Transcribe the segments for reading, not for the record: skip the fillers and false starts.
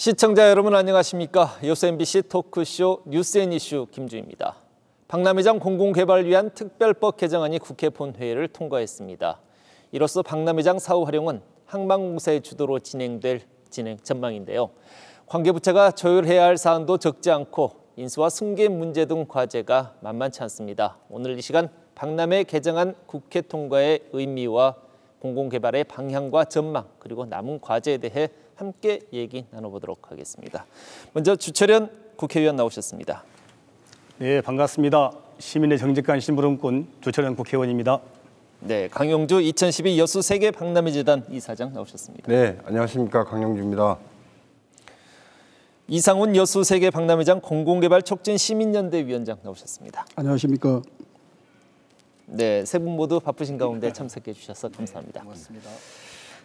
시청자 여러분 안녕하십니까? 여수 MBC 토크쇼 뉴스앤이슈 김주입니다. 박람회장 공공개발을 위한 특별법 개정안이 국회 본회의를 통과했습니다. 이로써 박람회장 사후 활용은 항만공사의 주도로 진행될 전망인데요. 관계부처가 조율해야 할 사안도 적지 않고 인수와 승계 문제 등 과제가 만만치 않습니다. 오늘 이 시간 박람회 개정안 국회 통과의 의미와 공공개발의 방향과 전망 그리고 남은 과제에 대해 함께 얘기 나눠보도록 하겠습니다. 먼저 주철현 국회의원 나오셨습니다. 네, 반갑습니다. 시민의 정직한 심부름꾼 주철현 국회의원입니다. 네, 강용주 2012 여수 세계 박람회재단 이사장 나오셨습니다. 네, 안녕하십니까, 강용주입니다. 이상훈 여수 세계 박람회장 공공개발 촉진 시민연대 위원장 나오셨습니다. 안녕하십니까. 네, 세 분 모두 바쁘신 가운데 참석해 주셔서 감사합니다. 고맙습니다.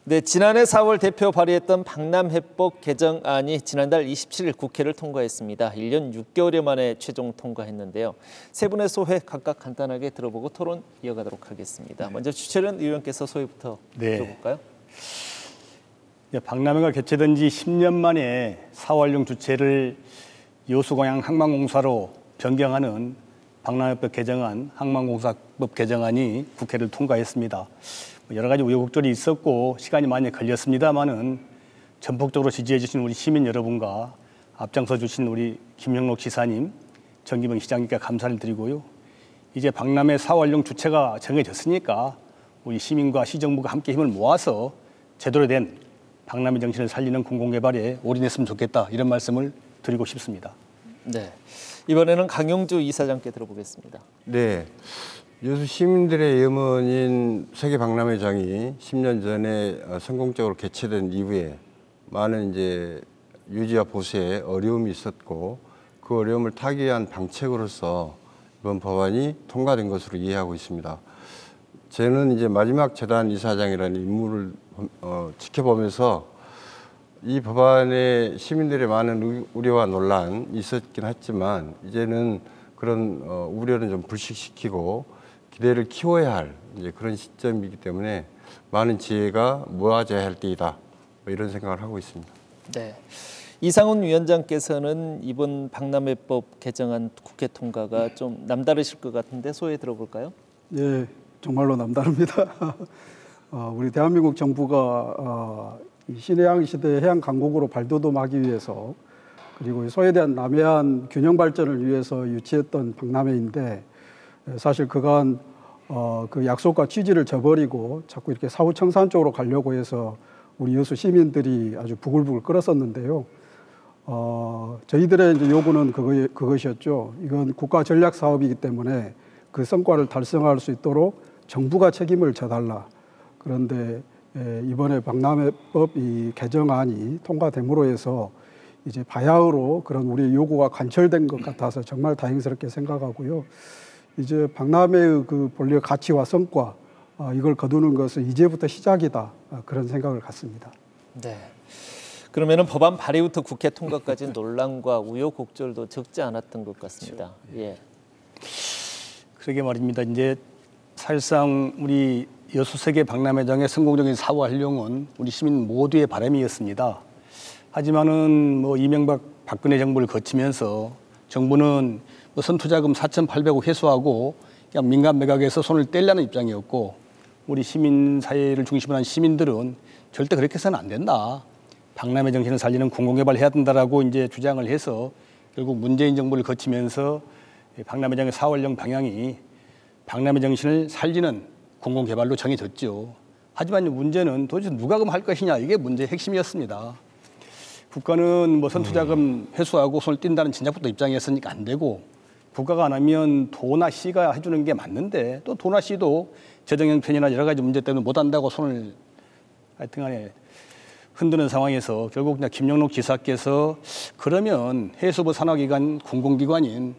네, 지난해 4월 대표 발의했던 박람회법 개정안이 지난달 27일 국회를 통과했습니다. 1년 6개월 만에 최종 통과했는데요. 세 분의 소회 각각 간단하게 들어보고 토론 이어가도록 하겠습니다. 먼저 주철현 의원께서 소회부터 들어볼까요? 박람회가 개최된 지 10년 만에 사활용 주체를 여수광양 항만공사로 변경하는 박람회법 개정안, 항만공사법 개정안이 국회를 통과했습니다. 여러 가지 우여곡절이 있었고 시간이 많이 걸렸습니다만은 전폭적으로 지지해 주신 우리 시민 여러분과 앞장서 주신 우리 김영록 지사님, 정기명 시장님께 감사를 드리고요. 이제 박람회 사활용 주체가 정해졌으니까 우리 시민과 시정부가 함께 힘을 모아서 제대로 된 박람회 정신을 살리는 공공개발에 올인했으면 좋겠다, 이런 말씀을 드리고 싶습니다. 네, 이번에는 강용주 이사장께 들어보겠습니다. 네, 여수 시민들의 염원인 세계 박람회장이 10년 전에 성공적으로 개최된 이후에 많은 이제 유지와 보수에 어려움이 있었고 그 어려움을 타개한 방책으로서 이번 법안이 통과된 것으로 이해하고 있습니다. 저는 이제 마지막 재단 이사장이라는 임무를 지켜보면서 이 법안에 시민들의 많은 우려와 논란이 있었긴 했지만 이제는 그런 우려는 좀 불식시키고 기대를 키워야 할 이제 그런 시점이기 때문에 많은 지혜가 모아져야 할 때이다, 이런 생각을 하고 있습니다. 네, 이상훈 위원장께서는 이번 박람회법 개정안 국회 통과가 좀 남다르실 것 같은데 소회 들어볼까요? 네, 정말로 남다릅니다. 우리 대한민국 정부가 신해양 시대 해양 강국으로 발돋움하기 위해서 그리고 소외된 남해안 균형 발전을 위해서 유치했던 박람회인데 사실 그간 그 약속과 취지를 저버리고 자꾸 이렇게 사후청산 쪽으로 가려고 해서 우리 여수 시민들이 아주 부글부글 끓었었는데요. 저희들의 이제 요구는 그것이었죠. 이건 국가 전략 사업이기 때문에 그 성과를 달성할 수 있도록 정부가 책임을 져달라. 그런데 이번에 박람회법 이 개정안이 통과됨으로 해서 이제 바야흐로 그런 우리의 요구가 관철된 것 같아서 정말 다행스럽게 생각하고요. 이제 박람회의 그 본래 가치와 성과 이걸 거두는 것은 이제부터 시작이다, 그런 생각을 갖습니다. 네. 그러면은 법안 발의부터 국회 통과까지 논란과 우여곡절도 적지 않았던 것 같습니다. 그렇죠. 예. 그러게 말입니다. 이제 사실상 우리 여수 세계 박람회장의 성공적인 사후 활용은 우리 시민 모두의 바람이었습니다. 하지만은 이명박 박근혜 정부를 거치면서 정부는 선투자금 4,800억 회수하고 그냥 민간 매각에서 손을 떼려는 입장이었고 우리 시민사회를 중심으로 한 시민들은 절대 그렇게 해서는 안 된다, 박람회 정신을 살리는 공공개발을 해야 된다라고 이제 주장을 해서 결국 문재인 정부를 거치면서 박람회장의 사활용 방향이 박람회 정신을 살리는 공공개발로 정해졌죠. 하지만 문제는 도대체 누가 그럼 할 것이냐, 이게 문제의 핵심이었습니다. 국가는 선투자금 회수하고 손을 띈다는 진작부터 입장이었으니까 안 되고, 국가가 안 하면 도나 시가 해주는 게 맞는데 또 도나 시도 재정 형편이나 여러 가지 문제 때문에 못 한다고 손을 하여튼간에 흔드는 상황에서 결국 그냥 김영록 지사께서 그러면 해수부 산하기관 공공기관인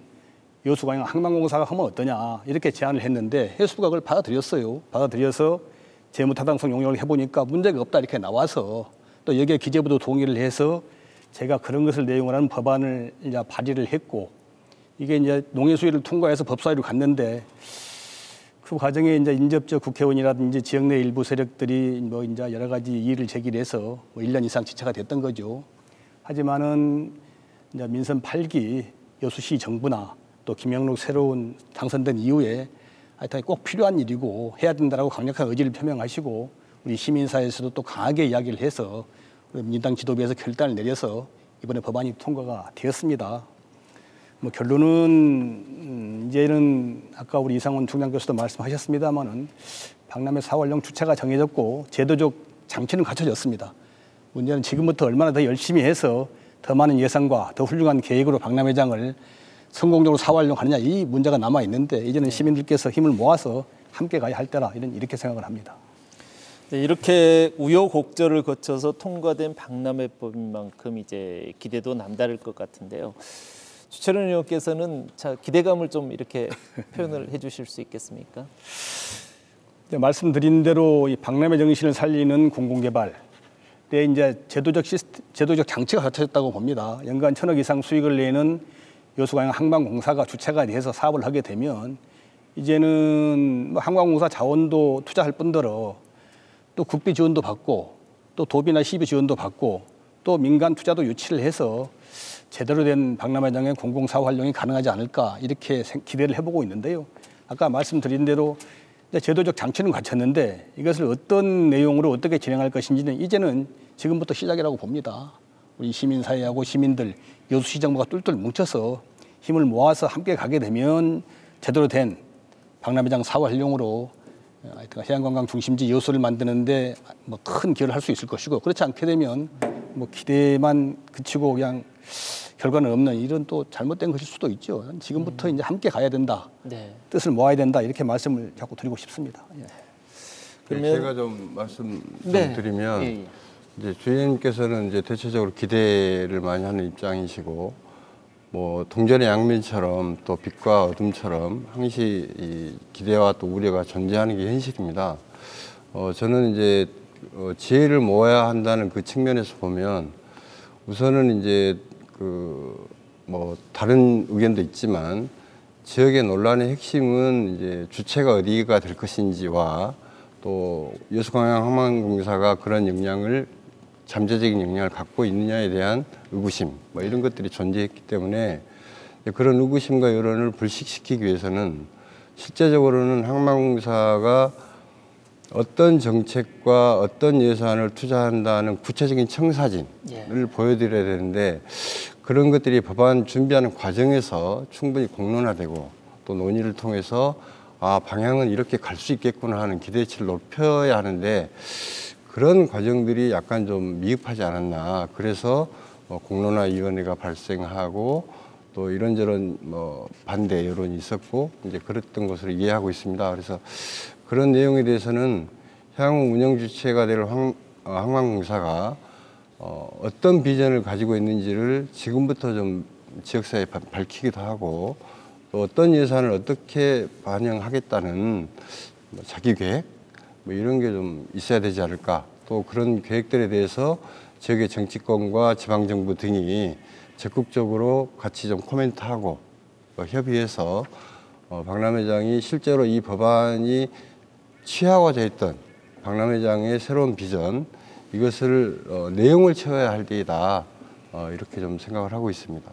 여수광양 항만공사가 하면 어떠냐, 이렇게 제안을 했는데 해수부가 그걸 받아들였어요. 받아들여서 재무타당성 용역을 해보니까 문제가 없다, 이렇게 나와서 또 여기에 기재부도 동의를 해서 제가 그런 것을 내용을 하는 법안을 이제 발의를 했고, 이게 이제 농해수위를 통과해서 법사위로 갔는데 그 과정에 이제 인접적 국회의원이라든지 지역 내 일부 세력들이 이제 여러 가지 이의를 제기를 해서 1년 이상 지체가 됐던 거죠. 하지만은 이제 민선 8기 여수시 정부나 또 김영록 새로운 당선된 이후에 하여튼 꼭 필요한 일이고 해야 된다라고 강력한 의지를 표명하시고 우리 시민사회에서도 또 강하게 이야기를 해서 우리 민주당 지도부에서 결단을 내려서 이번에 법안이 통과가 되었습니다. 뭐 결론은 이제는 아까 우리 이상훈 총장 교수도 말씀하셨습니다만은 박람회 사활용 주체가 정해졌고 제도적 장치는 갖춰졌습니다. 문제는 지금부터 얼마나 더 열심히 해서 더 많은 예산과 더 훌륭한 계획으로 박람회장을 성공적으로 사활용하느냐 이 문제가 남아 있는데 이제는 시민들께서 힘을 모아서 함께 가야 할 때라 이렇게 생각을 합니다. 네, 이렇게 우여곡절을 거쳐서 통과된 박람회법인 만큼 이제 기대도 남다를 것 같은데요. 주철현 의원께서는 자 기대감을 좀 이렇게 표현을 해주실 수 있겠습니까? 네, 말씀드린 대로 이 박람회 정신을 살리는 공공개발, 때 이제 제도적 장치가 갖춰졌다고 봅니다. 연간 1,000억 이상 수익을 내는 여수광양 항만공사가 주체가 돼서 사업을 하게 되면 이제는 뭐 항만공사 자원도 투자할 뿐더러 또 국비 지원도 받고 또 도비나 시비 지원도 받고 또 민간 투자도 유치를 해서 제대로 된 박람회장의 공공사업 활용이 가능하지 않을까 이렇게 기대를 해보고 있는데요. 아까 말씀드린 대로 제도적 장치는 갖췄는데 이것을 어떤 내용으로 어떻게 진행할 것인지는 이제는 지금부터 시작이라고 봅니다. 우리 시민사회하고 시민들, 여수시 정부가 똘똘 뭉쳐서 힘을 모아서 함께 가게 되면 제대로 된 박람회장 사업 활용으로 하여튼 해양관광 중심지 여수를 만드는데 뭐 큰 기여를 할 수 있을 것이고 그렇지 않게 되면 뭐 기대만 그치고 그냥 결과는 없는 이런 또 잘못된 것일 수도 있죠. 지금부터 이제 함께 가야 된다. 네. 뜻을 모아야 된다. 이렇게 말씀을 자꾸 드리고 싶습니다. 예. 그러면 제가 좀 말씀 좀 네. 드리면 예, 예. 이제 주인님께서는 이제 대체적으로 기대를 많이 하는 입장이시고 뭐 동전의 양면처럼 또 빛과 어둠처럼 항시 이 기대와 또 우려가 존재하는 게 현실입니다. 저는 이제 지혜를 모아야 한다는 그 측면에서 보면 우선은 이제 뭐 다른 의견도 있지만 지역의 논란의 핵심은 이제 주체가 어디가 될 것인지와 또 여수광양 항만공사가 그런 역량을 잠재적인 역량을 갖고 있느냐에 대한 의구심 뭐 이런 것들이 존재했기 때문에 그런 의구심과 여론을 불식시키기 위해서는 실제적으로는 항만공사가 어떤 정책과 어떤 예산을 투자한다는 구체적인 청사진을 보여드려야 되는데 그런 것들이 법안 준비하는 과정에서 충분히 공론화되고 또 논의를 통해서 아 방향은 이렇게 갈 수 있겠구나 하는 기대치를 높여야 하는데 그런 과정들이 약간 좀 미흡하지 않았나. 그래서 공론화위원회가 발생하고 또 이런저런 뭐 반대 여론이 있었고 이제 그랬던 것으로 이해하고 있습니다. 그래서 그런 내용에 대해서는 향후 운영 주체가 될 항만공사가 어떤 비전을 가지고 있는지를 지금부터 좀 지역사회에 밝히기도 하고 또 어떤 예산을 어떻게 반영하겠다는 뭐 자기 계획 뭐 이런 게 좀 있어야 되지 않을까. 또 그런 계획들에 대해서 지역의 정치권과 지방정부 등이 적극적으로 같이 좀 코멘트하고 협의해서 박람회장이 실제로 이 법안이 취하고자 했던 박람회장의 새로운 비전 이것을 내용을 채워야 할 때이다 이렇게 좀 생각을 하고 있습니다.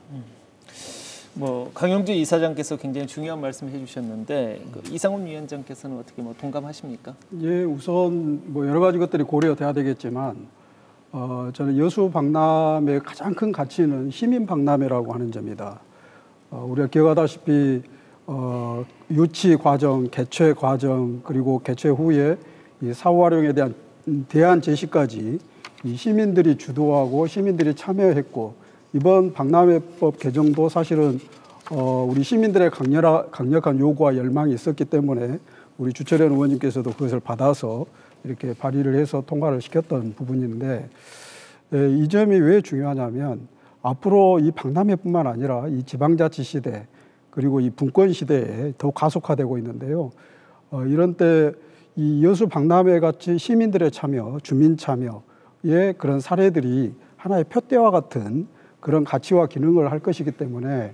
뭐 강용주 이사장께서 굉장히 중요한 말씀을 해주셨는데 이상훈 위원장께서는 어떻게 뭐 동감하십니까? 예, 우선 뭐 여러 가지 것들이 고려돼야 되겠지만 저는 여수 박람회의 가장 큰 가치는 시민 박람회라고 하는 점이다. 우리가 기억하다시피 유치 과정, 개최 과정 그리고 개최 후에 이 사후 활용에 대한 대안 제시까지 이 시민들이 주도하고 시민들이 참여했고 이번 박람회법 개정도 사실은 우리 시민들의 강력한 요구와 열망이 있었기 때문에 우리 주철현 의원님께서도 그것을 받아서 이렇게 발의를 해서 통과를 시켰던 부분인데 이 점이 왜 중요하냐면 앞으로 이 박람회뿐만 아니라 이 지방자치 시대 그리고 이 분권 시대에 더욱 가속화되고 있는데요. 이런 때 이 여수 박람회 같이 시민들의 참여, 주민 참여의 그런 사례들이 하나의 표대와 같은 그런 가치와 기능을 할 것이기 때문에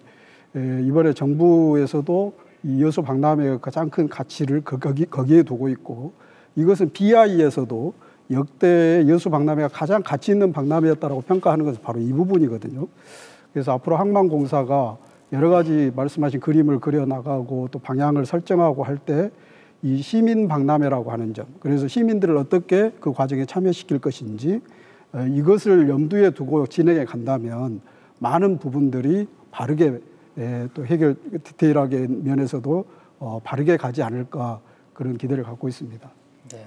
이번에 정부에서도 이 여수 박람회의 가장 큰 가치를 거기에 두고 있고 이것은 BI에서도 역대 여수 박람회가 가장 가치 있는 박람회였다라고 평가하는 것은 바로 이 부분이거든요. 그래서 앞으로 항만공사가 여러 가지 말씀하신 그림을 그려나가고 또 방향을 설정하고 할 때 이 시민 박람회라고 하는 점, 그래서 시민들을 어떻게 그 과정에 참여시킬 것인지 이것을 염두에 두고 진행해 간다면 많은 부분들이 바르게 또 해결 디테일하게 면에서도 바르게 가지 않을까 그런 기대를 갖고 있습니다. 네.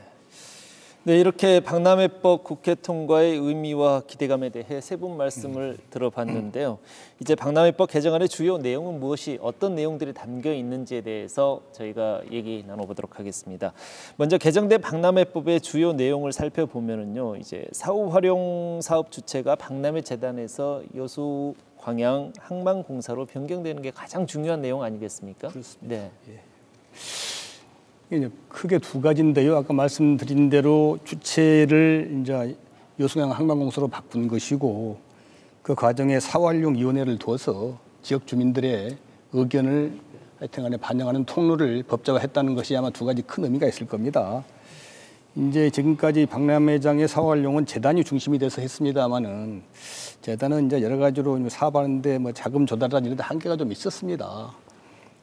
네, 이렇게 박람회법 국회 통과의 의미와 기대감에 대해 세 분 말씀을 들어봤는데요. 이제 박람회법 개정안의 주요 내용은 무엇이 어떤 내용들이 담겨 있는지에 대해서 저희가 얘기 나눠보도록 하겠습니다. 먼저 개정된 박람회법의 주요 내용을 살펴보면은요, 이제 사후 활용 사업 주체가 박람회 재단에서 여수 광양 항만공사로 변경되는 게 가장 중요한 내용 아니겠습니까? 그렇습니다. 네. 이제 크게 두 가지인데요. 아까 말씀드린 대로 주체를 이제 여수광양 항만공사로 바꾼 것이고 그 과정에 사활용위원회를 두어서 지역 주민들의 의견을 하여튼간에 반영하는 통로를 법제화했다는 것이 아마 두 가지 큰 의미가 있을 겁니다. 이제 지금까지 박람회장의 사활용은 재단이 중심이 돼서 했습니다만은 재단은 이제 여러 가지로 사업하는데 뭐 자금 조달이나 이런 데 한계가 좀 있었습니다.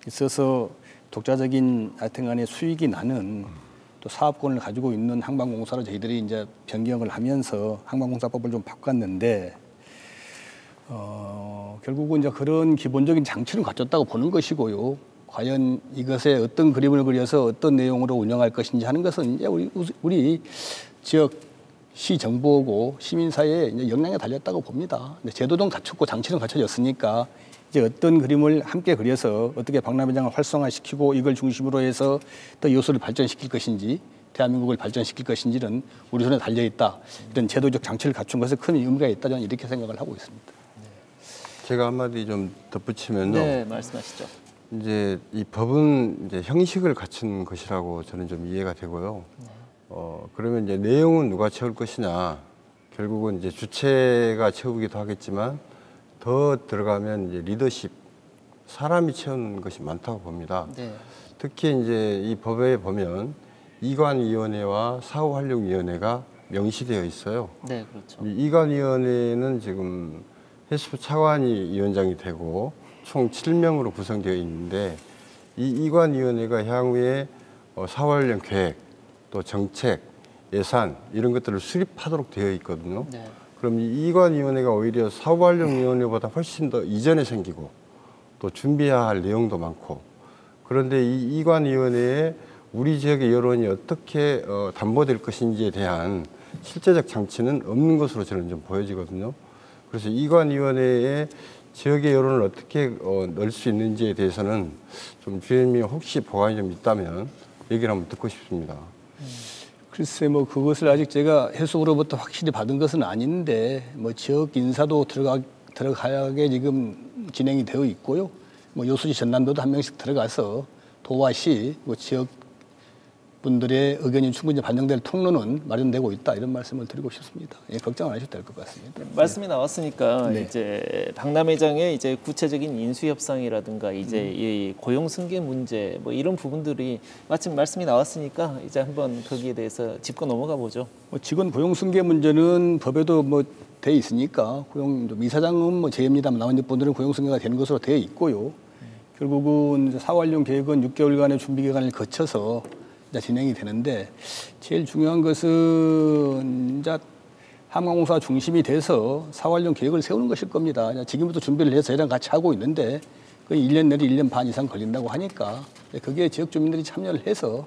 있어서 독자적인 하여튼간에 수익이 나는 또 사업권을 가지고 있는 항만공사로 저희들이 이제 변경을 하면서 항만공사법을 좀 바꿨는데 결국은 이제 그런 기본적인 장치를 갖췄다고 보는 것이고요. 과연 이것에 어떤 그림을 그려서 어떤 내용으로 운영할 것인지 하는 것은 이제 우리 지역 시 정부하고 시민사회에 이제 영향이 달렸다고 봅니다. 제도도 갖췄고 장치는 갖춰졌으니까 이제 어떤 그림을 함께 그려서 어떻게 박람회장을 활성화시키고 이걸 중심으로 해서 또 여수를 발전시킬 것인지 대한민국을 발전시킬 것인지는 우리 손에 달려 있다. 이런 제도적 장치를 갖춘 것에 큰 의미가 있다. 저는 이렇게 생각을 하고 있습니다. 제가 한마디 좀 덧붙이면요. 네, 말씀하시죠. 이제 이 법은 이제 형식을 갖춘 것이라고 저는 좀 이해가 되고요. 그러면 이제 내용은 누가 채울 것이냐. 결국은 이제 주체가 채우기도 하겠지만 더 들어가면 이제 리더십, 사람이 채우는 것이 많다고 봅니다. 네. 특히 이제 이 법에 보면 이관위원회와 사후활용위원회가 명시되어 있어요. 네, 그렇죠. 이 이관위원회는 지금 해수부 차관이 위원장이 되고 총 7명으로 구성되어 있는데 이 이관위원회가 향후에 사후활용 계획, 또 정책, 예산 이런 것들을 수립하도록 되어 있거든요. 네. 그럼 이 이관위원회가 오히려 사후활용위원회보다 훨씬 더 이전에 생기고 또 준비해야 할 내용도 많고 그런데 이 이관위원회에 우리 지역의 여론이 어떻게 담보될 것인지에 대한 실제적 장치는 없는 것으로 저는 좀 보여지거든요. 그래서 이관위원회에 지역의 여론을 어떻게 넣을 수 있는지에 대해서는 좀 주임이 혹시 보관이 좀 있다면 얘기를 한번 듣고 싶습니다. 글쎄 뭐 그것을 아직 제가 해수부로부터 확실히 받은 것은 아닌데 뭐 지역 인사도 들어가게 지금 진행이 되어 있고요. 뭐 여수시 전남도도 한 명씩 들어가서 도와 시 뭐 지역 분들의 의견이 충분히 반영될 통로는 마련되고 있다 이런 말씀을 드리고 싶습니다. 예, 걱정 안 하셔도 될 것 같습니다. 말씀이 나왔으니까 네. 이제 박람회장의 이제 구체적인 인수 협상이라든가 이제 이 고용 승계 문제 뭐 이런 부분들이 마침 말씀이 나왔으니까 이제 한번 거기에 대해서 짚고 넘어가 보죠. 뭐 직원 고용 승계 문제는 법에도 뭐 돼 있으니까 고용 이사장은 뭐 제입니다만 나머지 분들은 고용 승계가 되는 것으로 돼 있고요. 결국은 사활용 계획은 6개월간의 준비 기간을 거쳐서 이제 진행이 되는데 제일 중요한 것은 이제 항만공사 중심이 돼서 사활용 계획을 세우는 것일 겁니다. 지금부터 준비를 해서 저희랑 같이 하고 있는데 거의 1년 내지 1년 반 이상 걸린다고 하니까 거기에 지역 주민들이 참여를 해서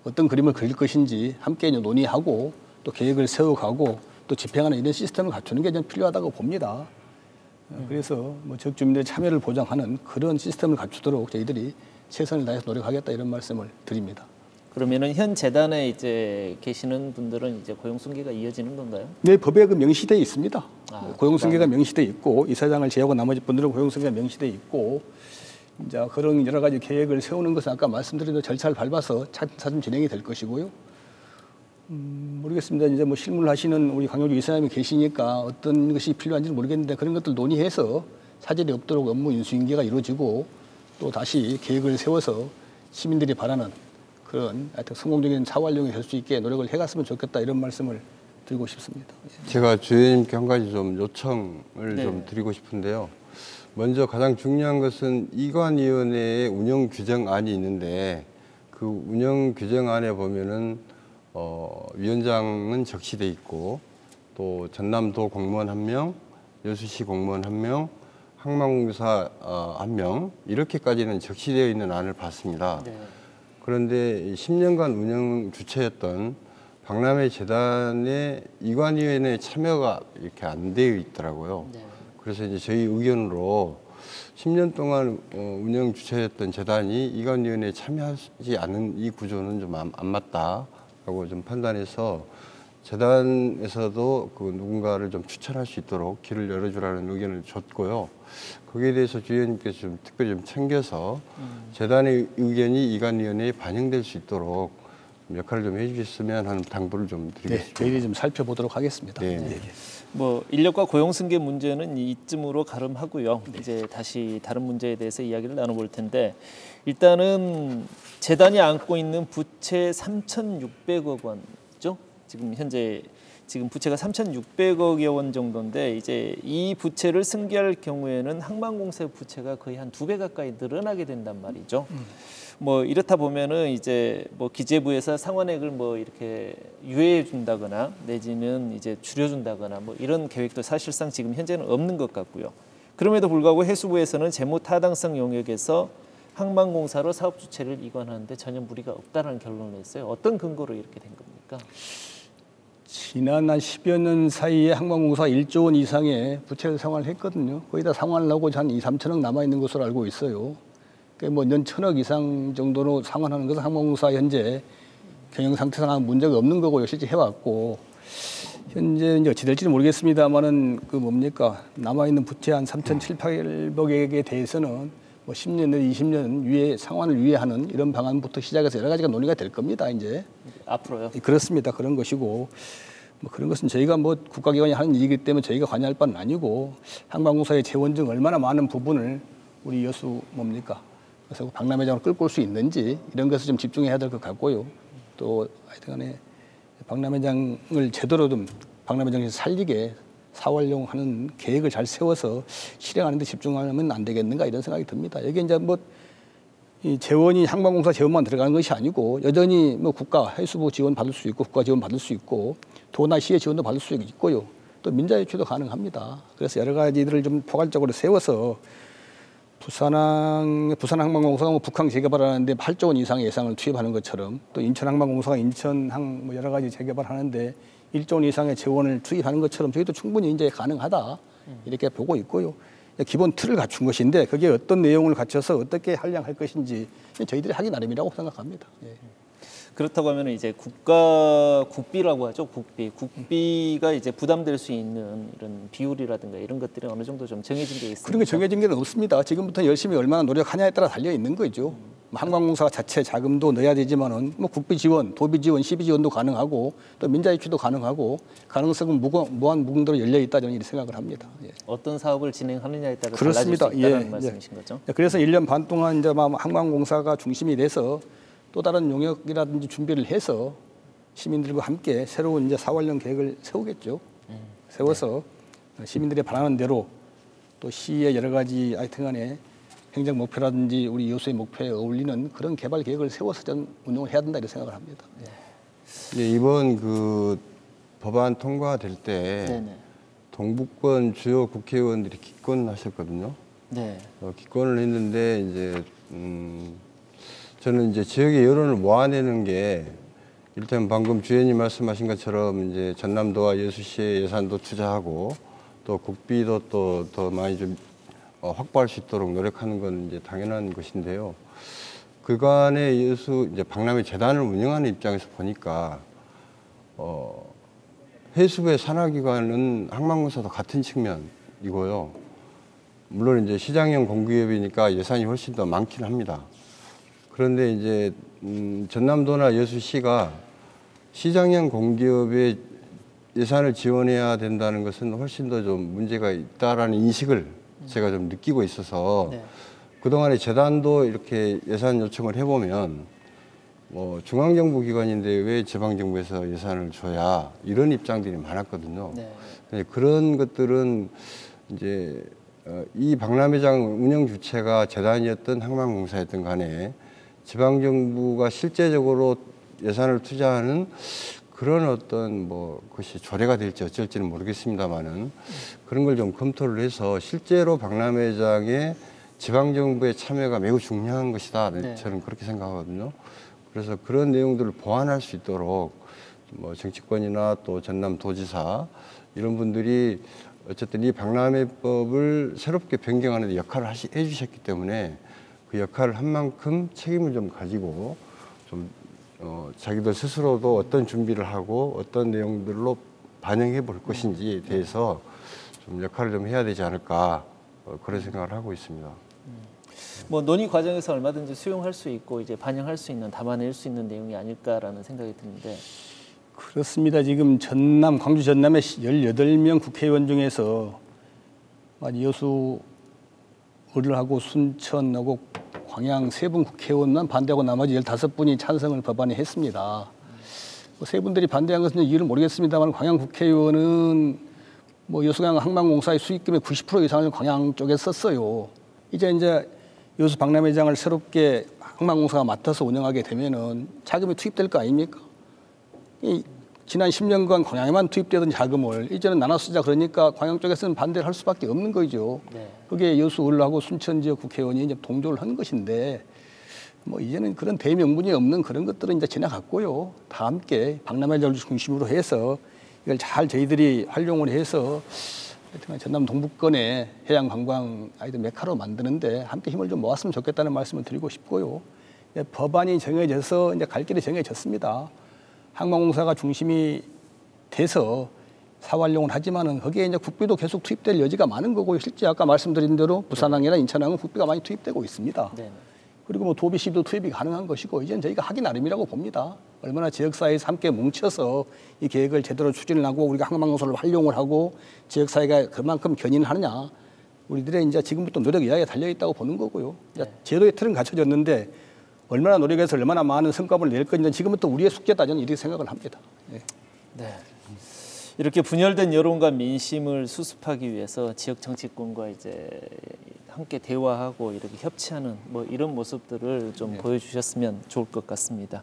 어떤 그림을 그릴 것인지 함께 논의하고 또 계획을 세워가고 또 집행하는 이런 시스템을 갖추는 게 좀 필요하다고 봅니다. 그래서 뭐 지역 주민들의 참여를 보장하는 그런 시스템을 갖추도록 저희들이 최선을 다해서 노력하겠다 이런 말씀을 드립니다. 그러면은 현 재단에 이제 계시는 분들은 이제 고용 승계가 이어지는 건가요? 네, 법에 그 명시되어 있습니다. 고용 승계가 그러면... 명시되어 있고 이사장을 제외하고 나머지 분들은 고용 승계가 명시되어 있고 이제 그런 여러 가지 계획을 세우는 것은 아까 말씀드린 대로 절차를 밟아서 차츰 진행이 될 것이고요. 모르겠습니다. 이제 뭐 실무하시는 우리 강효주 이사장님이 계시니까 어떤 것이 필요한지는 모르겠는데 그런 것들 논의해서 사절이 없도록 업무 인수인계가 이루어지고 또 다시 계획을 세워서 시민들이 바라는 그런 하여튼 성공적인 사후 활용이 될 수 있게 노력을 해갔으면 좋겠다 이런 말씀을 드리고 싶습니다. 제가 주연님께 한 가지 좀 요청을 네. 좀 드리고 싶은데요. 먼저 가장 중요한 것은 이관위원회의 운영 규정안이 있는데 그 운영 규정안에 보면은 위원장은 적시돼 있고 또 전남도 공무원 1명, 여수시 공무원 1명, 항만공사 1명 이렇게까지는 적시되어 있는 안을 봤습니다. 네. 그런데 10년간 운영 주체였던 박람회 재단의 이관위원회 참여가 이렇게 안 되어 있더라고요. 네. 그래서 이제 저희 의견으로 10년 동안 운영 주체였던 재단이 이관위원회에 참여하지 않은 이 구조는 좀 안 맞다라고 좀 판단해서 재단에서도 그 누군가를 좀 추천할 수 있도록 길을 열어주라는 의견을 줬고요. 거기에 대해서 주위원님께서 좀 특별히 좀 챙겨서 재단의 의견이 이관위원회에 반영될 수 있도록 역할을 좀 해주셨으면 하는 당부를 좀 네, 드리겠습니다. 저희들이 좀 살펴보도록 하겠습니다. 네. 예, 예. 뭐 인력과 고용 승계 문제는 이쯤으로 가름하고요. 이제 다시 다른 문제에 대해서 이야기를 나눠볼 텐데 일단은 재단이 안고 있는 부채 3,600억 원이죠. 지금 현재 부채가 3,600억여 원 정도인데 이제 이 부채를 승계할 경우에는 항만공사의 부채가 거의 한 2배 가까이 늘어나게 된단 말이죠. 뭐 이렇다 보면은 이제 뭐 기재부에서 상환액을 뭐 이렇게 유예해 준다거나 내지는 이제 줄여준다거나 뭐 이런 계획도 사실상 지금 현재는 없는 것 같고요. 그럼에도 불구하고 해수부에서는 재무 타당성 영역에서 항만공사로 사업 주체를 이관하는데 전혀 무리가 없다라는 결론을 냈어요. 어떤 근거로 이렇게 된 겁니까? 지난 한 10여 년 사이에 항만공사 1조 원 이상의 부채를 상환했거든요. 거의 다 상환을 하고 한 2, 3천억 남아있는 것으로 알고 있어요. 뭐 년 1,000억 이상 정도로 상환하는 것은 항만공사 현재 경영 상태상 문제가 없는 거고요. 실제 해왔고 현재 이제 어찌 될지는 모르겠습니다만은 그 뭡니까 남아있는 부채 한 3,700억에 대해서는 뭐 10년 내지 20년 유예 상환을 유예하는 이런 방안부터 시작해서 여러 가지가 논의가 될 겁니다. 이제 앞으로요. 그렇습니다. 그런 것이고 뭐 그런 것은 저희가 뭐 국가기관이 하는 일이기 때문에 저희가 관여할 바는 아니고 항만공사의 재원 중 얼마나 많은 부분을 우리 여수 뭡니까 그래서 박람회장으로 끌고 올 수 있는지 이런 것을 좀 집중해야 될 것 같고요. 또 하여튼간에 박람회장을 제대로 좀 박람회장에서 살리게 사활용하는 계획을 잘 세워서 실행하는 데 집중하면 안 되겠는가 이런 생각이 듭니다. 여기 이제 뭐 이 재원이 항만공사 재원만 들어가는 것이 아니고 여전히 뭐 국가 해수부 지원 받을 수 있고 국가 지원 받을 수 있고 도나 시의 지원도 받을 수 있고요. 또 민자 유치도 가능합니다. 그래서 여러 가지들을 좀 포괄적으로 세워서 부산항만공사가 뭐 북항 재개발하는데 8조 원 이상의 예산을 투입하는 것처럼 또 인천항만공사가 인천항 뭐 여러 가지 재개발하는데 1조 원 이상의 재원을 투입하는 것처럼 저희도 충분히 이제 가능하다 이렇게 보고 있고요. 기본 틀을 갖춘 것인데 그게 어떤 내용을 갖춰서 어떻게 한량할 것인지 저희들이 하기 나름이라고 생각합니다. 예. 그렇다고 하면 이제 국비라고 하죠. 국비가 이제 부담될 수 있는 이런 비율이라든가 이런 것들이 어느 정도 좀 정해진 게 있습니다. 그런 게 정해진 게 없습니다. 지금부터 열심히 얼마나 노력하냐에 따라 달려 있는 거죠. 항만공사 자체 자금도 넣어야 되지만은 뭐 국비 지원, 도비 지원, 시비 지원도 가능하고 또 민자 유치도 가능하고 가능성은 무한 무궁대로 열려 있다 저는 이렇게 생각을 합니다. 예. 어떤 사업을 진행하느냐에 따라 그렇습니다. 달라질 수 있다는 예, 말씀이신 거죠? 그래서 1년 반 동안 이제 항만공사가 중심이 돼서 또 다른 용역이라든지 준비를 해서 시민들과 함께 새로운 이제 사활용 계획을 세우겠죠. 세워서 시민들이 바라는 대로 또 시의 여러 가지 하여튼간에 행정 목표라든지 우리 여수의 목표에 어울리는 그런 개발 계획을 세워서 전 운영을 해야 된다 이렇게 생각을 합니다. 네, 이번 그 법안 통과될 때 네네. 동북권 주요 국회의원들이 기권하셨거든요. 네. 기권을 했는데 이제 저는 이제 지역의 여론을 모아내는 게 일단 방금 주연님 말씀하신 것처럼 이제 전남도와 여수시의 예산도 투자하고 또 국비도 또 더 많이 좀 확보할 수 있도록 노력하는 건 이제 당연한 것인데요. 그간의 여수 이제 박람회 재단을 운영하는 입장에서 보니까 해수부의 산하기관은 항만공사도 같은 측면이고요. 물론 이제 시장형 공기업이니까 예산이 훨씬 더 많긴 합니다. 그런데 이제 전남도나 여수시가 시장형 공기업의 예산을 지원해야 된다는 것은 훨씬 더 좀 문제가 있다라는 인식을 제가 좀 느끼고 있어서 네. 그동안에 재단도 이렇게 예산 요청을 해보면 뭐 중앙정부 기관인데 왜 지방정부에서 예산을 줘야 이런 입장들이 많았거든요. 네. 그런 것들은 이제 이 박람회장 운영 주체가 재단이었던 항만공사였던 간에 지방정부가 실제적으로 예산을 투자하는 그런 어떤 뭐 그것이 조례가 될지 어쩔지는 모르겠습니다만은 그런 걸 좀 검토를 해서 실제로 박람회장의 지방정부의 참여가 매우 중요한 것이다. 네. 저는 그렇게 생각하거든요. 그래서 그런 내용들을 보완할 수 있도록 뭐 정치권이나 또 전남도지사 이런 분들이 어쨌든 이 박람회법을 새롭게 변경하는 데 역할을 해주셨기 때문에 그 역할을 한 만큼 책임을 좀 가지고 좀 자기들 스스로도 어떤 준비를 하고 어떤 내용들로 반영해 볼 것인지에 대해서 좀 역할을 좀 해야 되지 않을까 그런 생각을 하고 있습니다. 뭐 논의 과정에서 얼마든지 수용할 수 있고 이제 반영할 수 있는 담아낼 수 있는 내용이 아닐까라는 생각이 드는데. 그렇습니다. 지금 광주 전남의 18명 국회의원 중에서 여수 을하고 순천하고 광양 3분 국회의원만 반대하고 나머지 15분이 찬성을 법안에 했습니다. 세 분들이 반대한 것은 이유를 모르겠습니다만 광양 국회의원은 뭐 여수광양 항만공사의 수익금의 90% 이상을 광양 쪽에 썼어요. 이제 여수 박람회장을 새롭게 항만공사가 맡아서 운영하게 되면은 자금이 투입될 거 아닙니까? 지난 10년간 광양에만 투입되던 자금을 이제는 나눠 쓰자 그러니까 광양 쪽에서는 반대를 할 수밖에 없는 거죠. 네. 그게 여수 을하고 순천 지역 국회의원이 이제 동조를 한 것인데 뭐 이제는 그런 대명분이 없는 그런 것들은 이제 지나갔고요. 다 함께 박람회장을 중심으로 해서 이걸 잘 저희들이 활용을 해서 전남 동북권의 해양 관광 아이들 메카로 만드는데 함께 힘을 좀 모았으면 좋겠다는 말씀을 드리고 싶고요. 법안이 정해져서 이제 갈 길이 정해졌습니다. 항만공사가 중심이 돼서 사활용을 하지만은 거기에 이제 국비도 계속 투입될 여지가 많은 거고요. 실제 아까 말씀드린 대로 부산항이나 인천항은 국비가 많이 투입되고 있습니다. 네. 그리고 뭐 도비시도 투입이 가능한 것이고 이제는 저희가 하기 나름이라고 봅니다. 얼마나 지역사회에서 함께 뭉쳐서 이 계획을 제대로 추진을 하고 우리가 항만공사를 활용을 하고 지역사회가 그만큼 견인을 하느냐. 우리들의 이제 지금부터 노력 이하에 달려있다고 보는 거고요. 네. 제도의 틀은 갖춰졌는데 얼마나 노력해서 얼마나 많은 성과를 낼 건지 지금부터 우리의 숙제다 저는 이렇게 생각을 합니다. 네. 네. 이렇게 분열된 여론과 민심을 수습하기 위해서 지역 정치권과 이제 함께 대화하고 이렇게 협치하는 뭐 이런 모습들을 좀 보여주셨으면 좋을 것 같습니다.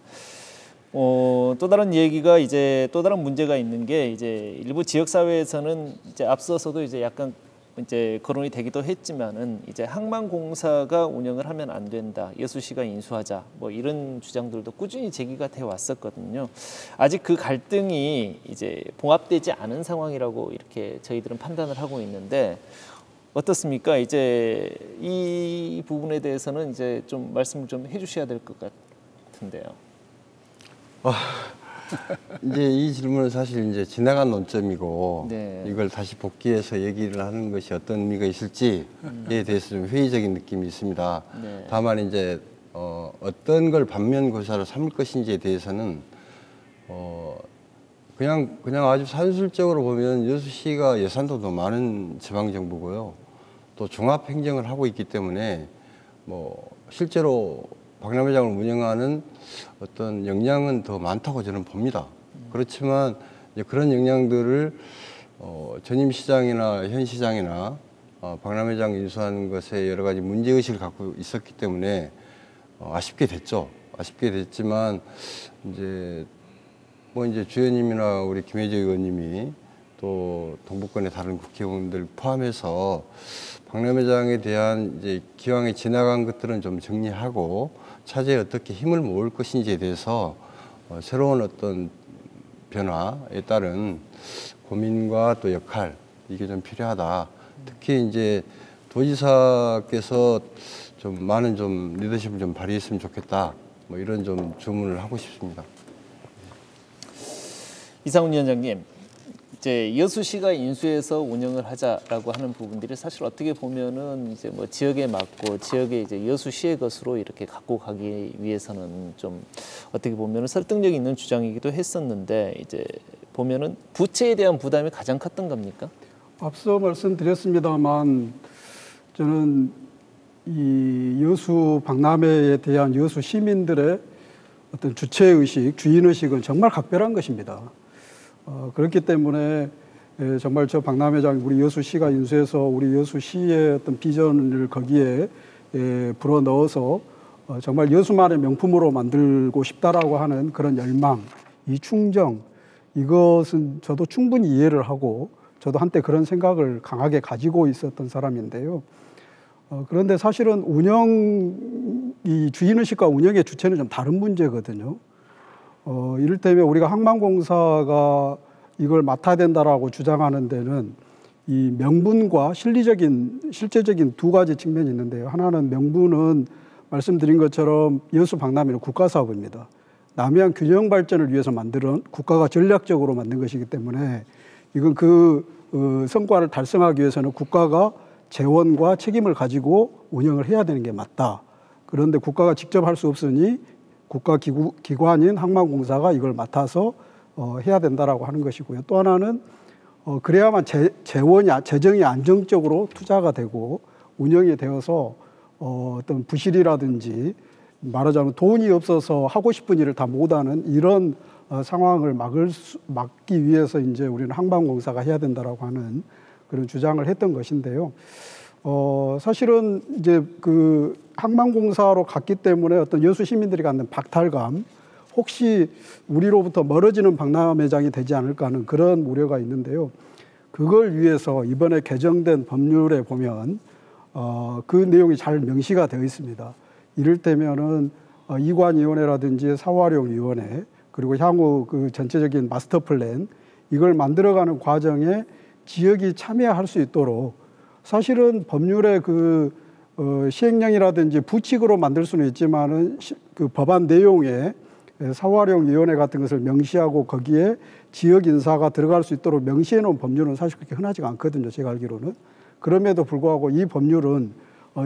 또 다른 얘기가 이제 또 다른 문제가 있는 게 이제 일부 지역 사회에서는 이제 앞서서도 이제 약간 이제 거론이 되기도 했지만은 이제 항만공사가 운영을 하면 안 된다. 여수시가 인수하자. 뭐 이런 주장들도 꾸준히 제기가 돼 왔었거든요. 아직 그 갈등이 이제 봉합되지 않은 상황이라고 이렇게 저희들은 판단을 하고 있는데 어떻습니까? 이제 이 부분에 대해서는 이제 좀 말씀을 좀 해주셔야 될 것 같은데요. 이제 이 질문은 사실 이제 지나간 논점이고 네. 이걸 다시 복귀해서 얘기를 하는 것이 어떤 의미가 있을지에 대해서 좀 회의적인 느낌이 있습니다. 네. 다만 이제 어떤 걸 반면교사로 삼을 것인지에 대해서는 그냥 아주 산술적으로 보면 여수시가 예산도 더 많은 지방정부고요. 또 종합행정을 하고 있기 때문에 뭐 실제로 박람회장을 운영하는 어떤 역량은 더 많다고 저는 봅니다. 그렇지만 이제 그런 역량들을 전임 시장이나 현 시장이나 박람회장 인수하는 것에 여러 가지 문제의식을 갖고 있었기 때문에 아쉽게 됐죠. 아쉽게 됐지만 이제 뭐 이제 주연님이나 우리 김혜재 의원님이 또 동북권의 다른 국회의원들 포함해서 박람회장에 대한 이제 기왕에 지나간 것들은 좀 정리하고 차제에 어떻게 힘을 모을 것인지에 대해서 새로운 어떤 변화에 따른 고민과 또 역할 이게 좀 필요하다. 특히 이제 도지사께서 좀 많은 좀 리더십을 좀 발휘했으면 좋겠다. 뭐 이런 좀 주문을 하고 싶습니다. 이상훈 위원장님, 이제 여수시가 인수해서 운영을 하자라고 하는 부분들이 사실 어떻게 보면은 이제 뭐 지역에 맞고 지역의 이제 여수시의 것으로 이렇게 갖고 가기 위해서는 좀 어떻게 보면은 설득력 있는 주장이기도 했었는데 이제 보면은 부채에 대한 부담이 가장 컸던 겁니까? 앞서 말씀드렸습니다만 저는 이 여수 박람회에 대한 여수 시민들의 어떤 주체의식, 주인의식은 정말 각별한 것입니다. 그렇기 때문에 정말 저 박람회장 우리 여수시가 인수해서 우리 여수시의 어떤 비전을 거기에 불어넣어서 정말 여수만의 명품으로 만들고 싶다라고 하는 그런 열망, 이 충정, 이것은 저도 충분히 이해를 하고 저도 한때 그런 생각을 강하게 가지고 있었던 사람인데요. 그런데 사실은 이 주인의식과 운영의 주체는 좀 다른 문제거든요. 이를테면 우리가 항만공사가 이걸 맡아야 된다라고 주장하는 데는 이 명분과 실제적인 두 가지 측면이 있는데요. 하나는 명분은 말씀드린 것처럼 여수 박람회는 국가사업입니다. 남해안 균형 발전을 위해서 만든 국가가 전략적으로 만든 것이기 때문에 이건 그 성과를 달성하기 위해서는 국가가 재원과 책임을 가지고 운영을 해야 되는 게 맞다. 그런데 국가가 직접 할 수 없으니 국가기관인 항만공사가 이걸 맡아서 해야 된다라고 하는 것이고요. 또 하나는 그래야만 재정이 안정적으로 투자가 되고 운영이 되어서 어떤 부실이라든지 말하자면 돈이 없어서 하고 싶은 일을 다 못하는 이런 상황을 막기 위해서 이제 우리는 항만공사가 해야 된다라고 하는 그런 주장을 했던 것인데요. 사실은 이제 그 항만공사로 갔기 때문에 어떤 여수 시민들이 갖는 박탈감, 혹시 우리로부터 멀어지는 박람회장이 되지 않을까 하는 그런 우려가 있는데요. 그걸 위해서 이번에 개정된 법률에 보면 그 내용이 잘 명시가 되어 있습니다. 이를테면은 이관위원회라든지 사후활용위원회, 그리고 향후 그 전체적인 마스터 플랜, 이걸 만들어가는 과정에 지역이 참여할 수 있도록, 사실은 법률의 그 시행령이라든지 부칙으로 만들 수는 있지만은 그 법안 내용에 사후활용위원회 같은 것을 명시하고 거기에 지역 인사가 들어갈 수 있도록 명시해 놓은 법률은 사실 그렇게 흔하지가 않거든요, 제가 알기로는. 그럼에도 불구하고 이 법률은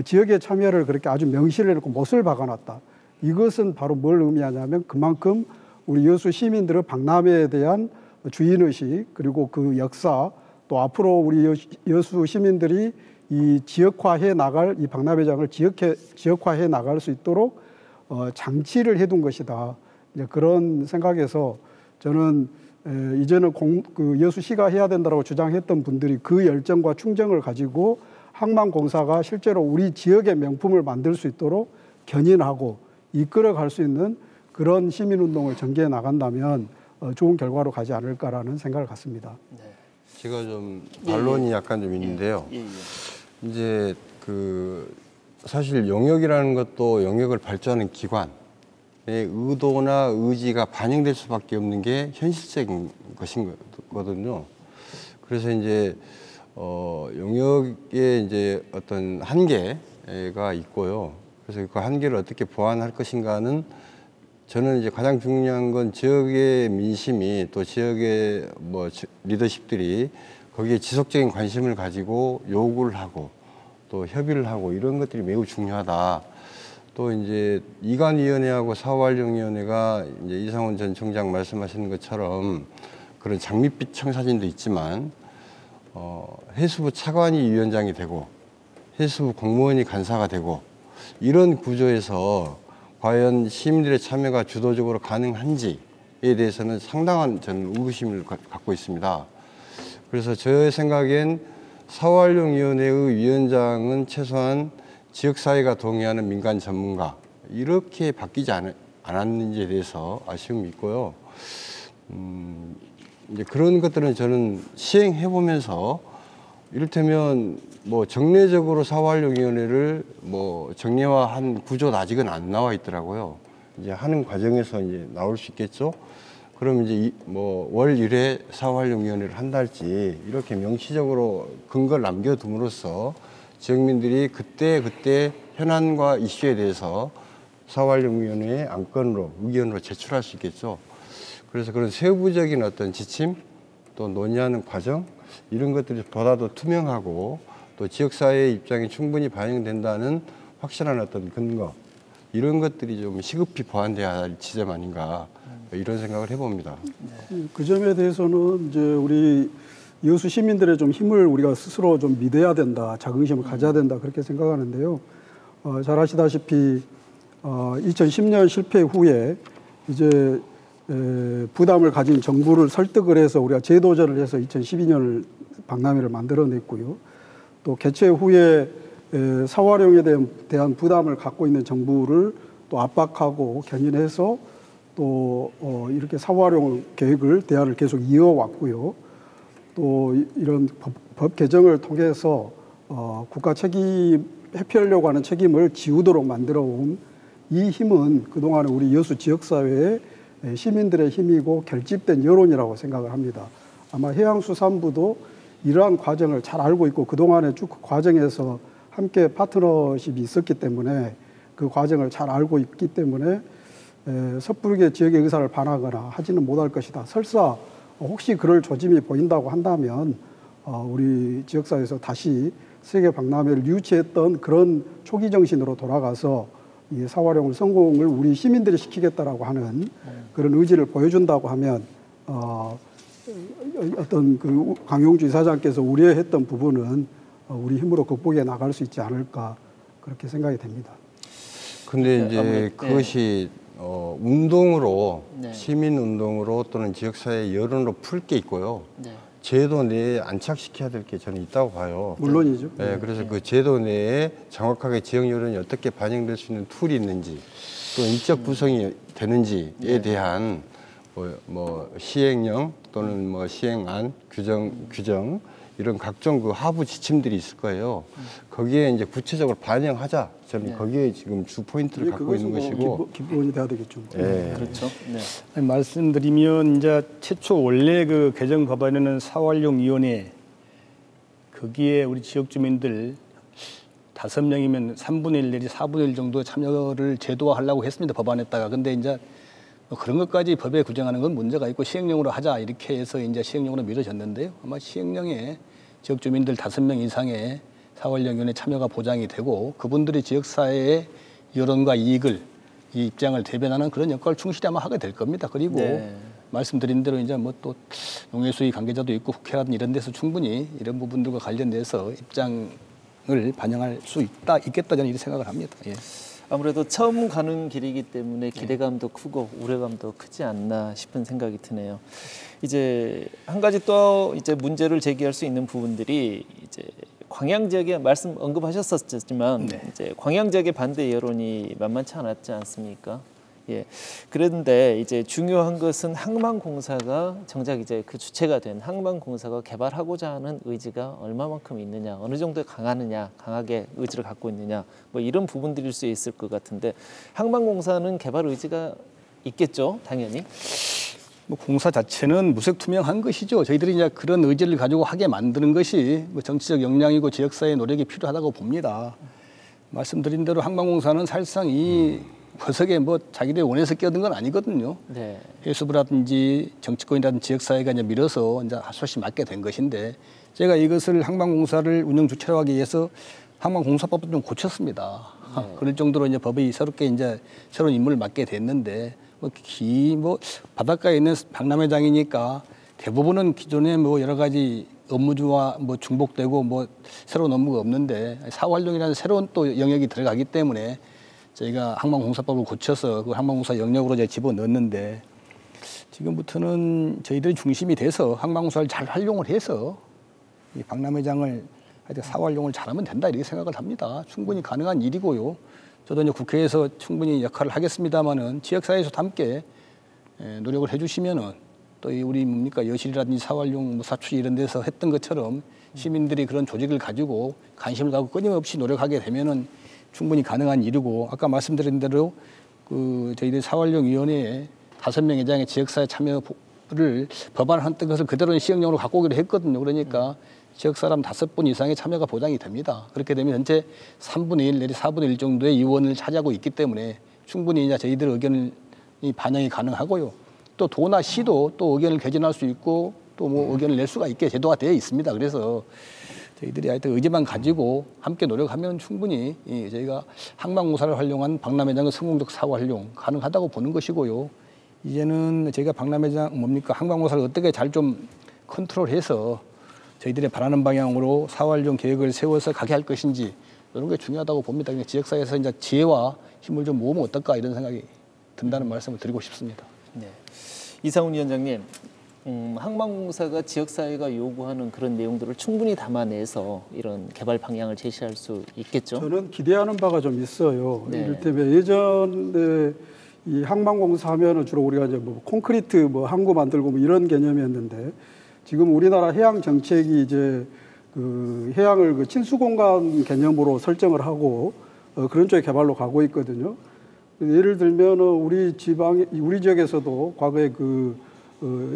지역의 참여를 그렇게 아주 명시를 해놓고 못을 박아놨다. 이것은 바로 뭘 의미하냐면 그만큼 우리 여수 시민들의 박람회에 대한 주인의식, 그리고 그 역사, 또 앞으로 우리 여수 시민들이 이 지역화해 나갈, 이 박람회장을 지역화해 나갈 수 있도록 장치를 해둔 것이다. 이제 그런 생각에서 저는 이제는 그 여수시가 해야 된다고 주장했던 분들이 그 열정과 충정을 가지고 항만공사가 실제로 우리 지역의 명품을 만들 수 있도록 견인하고 이끌어갈 수 있는 그런 시민운동을 전개해 나간다면 좋은 결과로 가지 않을까라는 생각을 갖습니다. 제가 좀 반론이 약간 좀 있는데요. 이제 그 사실 용역이라는 것도 용역을 발주하는 기관의 의도나 의지가 반영될 수밖에 없는 게 현실적인 것인 거거든요. 그래서 이제 용역에 이제 어떤 한계가 있고요. 그래서 그 한계를 어떻게 보완할 것인가는 저는 이제 가장 중요한 건 지역의 민심이, 또 지역의 뭐 리더십들이 거기에 지속적인 관심을 가지고 요구를 하고 또 협의를 하고 이런 것들이 매우 중요하다. 또 이제 이관위원회하고 사후활용위원회가 이제 이상원 전 청장 말씀하시는 것처럼 그런 장밋빛 청사진도 있지만 해수부 차관이 위원장이 되고 해수부 공무원이 간사가 되고 이런 구조에서 과연 시민들의 참여가 주도적으로 가능한지에 대해서는 상당한 저는 의구심을 갖고 있습니다. 그래서 저의 생각엔 사후활용위원회의 위원장은 최소한 지역사회가 동의하는 민간 전문가, 이렇게 바뀌지 않았는지에 대해서 아쉬움이 있고요. 이제 그런 것들은 저는 시행해보면서 이를테면 뭐 정례적으로 사후활용위원회를 뭐 정례화한 구조도 아직은 안 나와 있더라고요. 이제 하는 과정에서 이제 나올 수 있겠죠. 그럼 이제 뭐 월 1회 사후활용위원회를 한달지 이렇게 명시적으로 근거를 남겨둠으로써 지역민들이 그때 현안과 이슈에 대해서 사후활용위원회의 안건으로, 의견으로 제출할 수 있겠죠. 그래서 그런 세부적인 어떤 지침, 또 논의하는 과정, 이런 것들이 보다 더 투명하고 또 지역사회의 입장이 충분히 반영된다는 확실한 어떤 근거, 이런 것들이 좀 시급히 보완돼야 할 지점 아닌가, 이런 생각을 해봅니다. 그 점에 대해서는 이제 우리 여수 시민들의 좀 힘을 우리가 스스로 좀 믿어야 된다, 자긍심을 가져야 된다, 그렇게 생각하는데요. 잘 아시다시피 2010년 실패 후에 이제 부담을 가진 정부를 설득을 해서 우리가 재도전을 해서 2012년을 박람회를 만들어냈고요. 또 개최 후에 사활용에 대한 부담을 갖고 있는 정부를 또 압박하고 견인해서 또 이렇게 사활용 계획을 대안을 계속 이어왔고요. 또 이런 법 개정을 통해서 국가 책임 회피하려고 하는 책임을 지우도록 만들어 온 이 힘은 그동안 우리 여수 지역사회의 시민들의 힘이고 결집된 여론이라고 생각을 합니다. 아마 해양수산부도 이러한 과정을 잘 알고 있고 그동안에 쭉 그 과정에서 함께 파트너십이 있었기 때문에 그 과정을 잘 알고 있기 때문에 섣부르게 지역의 의사를 반하거나 하지는 못할 것이다. 설사 혹시 그럴 조짐이 보인다고 한다면 우리 지역사회에서 다시 세계 박람회를 유치했던 그런 초기 정신으로 돌아가서 이 사활용을 성공을 우리 시민들이 시키겠다라고 하는 그런 의지를 보여준다고 하면 어떤 그 강용주 이사장께서 우려했던 부분은 우리 힘으로 극복해 나갈 수 있지 않을까 그렇게 생각이 됩니다. 근데 이제 그것이 운동으로 네. 시민 운동으로 또는 지역사회 여론으로 풀 게 있고요. 네. 제도 내에 안착시켜야 될 게 저는 있다고 봐요. 물론이죠. 네, 그래서 그 제도 내에 정확하게 지역 여론이 어떻게 반영될 수 있는 툴이 있는지 또 인적 구성이 되는지에 대한 뭐 시행령 또는 뭐 시행안 규정 이런 각종 그 하부 지침들이 있을 거예요. 거기에 이제 구체적으로 반영하자. 저는 거기에 지금 주 포인트를 갖고 있는 것이고. 기본이 돼야 되겠죠. 네. 그렇죠. 네. 아니, 말씀드리면 이제 최초 원래 그 개정 법안에는 사활용위원회 거기에 우리 지역 주민들 5명이면 3분의 1 내지 4분의 1 정도 참여를 제도화하려고 했습니다. 법안에다가. 근데 이제 그런 것까지 법에 규정하는 건 문제가 있고 시행령으로 하자 이렇게 해서 이제 시행령으로 미뤄졌는데요. 아마 시행령에 지역 주민들 5명 이상의 사활용위원회 참여가 보장이 되고 그분들이 지역사회의 여론과 이익을 이 입장을 대변하는 그런 역할을 충실히 아마 하게 될 겁니다. 그리고 말씀드린 대로 이제 뭐 또 농해수위 관계자도 있고 국회라든 이런 데서 충분히 이런 부분들과 관련돼서 입장을 반영할 수 있겠다 저는 이렇게 생각을 합니다. 예. 아무래도 처음 가는 길이기 때문에 기대감도 크고 우려감도 크지 않나 싶은 생각이 드네요. 이제 한 가지 또 이제 문제를 제기할 수 있는 부분들이 이제 광양 지역에 말씀 언급하셨었지만 이제 광양 지역의 반대 여론이 만만치 않았지 않습니까? 예. 그런데 이제 중요한 것은 항만공사가 정작 이제 그 주체가 된 항만공사가 개발하고자 하는 의지가 얼마만큼 있느냐, 어느 정도 강하느냐, 강하게 의지를 갖고 있느냐, 뭐 이런 부분들일 수 있을 것 같은데 항만공사는 개발 의지가 있겠죠, 당연히. 뭐 공사 자체는 무색투명한 것이죠. 저희들이 이제 그런 의지를 가지고 하게 만드는 것이 뭐 정치적 역량이고 지역사회의 노력이 필요하다고 봅니다. 말씀드린 대로 항만공사는 사실상 이 허석에 뭐 자기들이 원해서 끼어든 건 아니거든요. 네. 해수부라든지 정치권이라든지 지역사회가 이제 밀어서 이제 하소시 맡게 된 것인데 제가 이것을 항만공사를 운영 주체로 하기 위해서 항만공사법을 좀 고쳤습니다. 그럴 정도로 이제 법이 새롭게 이제 새로운 임무를 맡게 됐는데 뭐 바닷가에 있는 박람회장이니까 대부분은 기존에 뭐 여러 가지 업무주와 뭐 중복되고 뭐 새로운 업무가 없는데 사활용이라는 새로운 또 영역이 들어가기 때문에 저희가 항만공사법을 고쳐서 그 항만공사 영역으로 이제 집어넣었는데 지금부터는 저희들이 중심이 돼서 항만공사를 잘 활용을 해서 이 박람회장을 하여튼 사활용을 잘하면 된다 이렇게 생각을 합니다. 충분히 가능한 일이고요. 저도 이제 국회에서 충분히 역할을 하겠습니다만은 지역사회에서도 함께 노력을 해주시면은 또 우리 뭡니까 여실이라든지 사활용 무사추 이런 데서 했던 것처럼 시민들이 그런 조직을 가지고 관심을 갖고 끊임없이 노력하게 되면은 충분히 가능한 일이고 아까 말씀드린 대로 그 저희들 사활용위원회에 5명 이상의 지역사회 참여를 법안을 한 것을 그대로 시행령으로 갖고 오기로 했거든요. 그러니까 지역 사람 5분 이상의 참여가 보장이 됩니다. 그렇게 되면 현재 3분의 1 내지 4분의 1 정도의 의원을 차지하고 있기 때문에 충분히 이제 저희들 의견이 반영이 가능하고요. 또 도나 시도 또 의견을 개진할 수 있고 또 뭐 의견을 낼 수가 있게 제도가 되어 있습니다. 그래서 저희들이 하여튼 의지만 가지고 함께 노력하면 충분히 저희가 항만공사를 활용한 박람회장의 성공적 사활용 가능하다고 보는 것이고요. 이제는 저희가 박람회장 항만공사를 어떻게 잘 좀 컨트롤해서 저희들이 바라는 방향으로 사활용 계획을 세워서 가게 할 것인지 이런 게 중요하다고 봅니다. 지역사회에서 이제 지혜와 힘을 좀 모으면 어떨까 이런 생각이 든다는 말씀을 드리고 싶습니다. 네. 이상훈 위원장님, 항만공사가 지역사회가 요구하는 그런 내용들을 충분히 담아내서 이런 개발 방향을 제시할 수 있겠죠? 저는 기대하는 바가 좀 있어요. 네. 이를테면 예전에 이 항만공사 하면은 주로 우리가 이제 뭐 콘크리트 뭐 항구 만들고 뭐 이런 개념이었는데 지금 우리나라 해양 정책이 이제 그 해양을 그 친수공간 개념으로 설정을 하고 그런 쪽의 개발로 가고 있거든요. 예를 들면 우리 지역에서도 과거에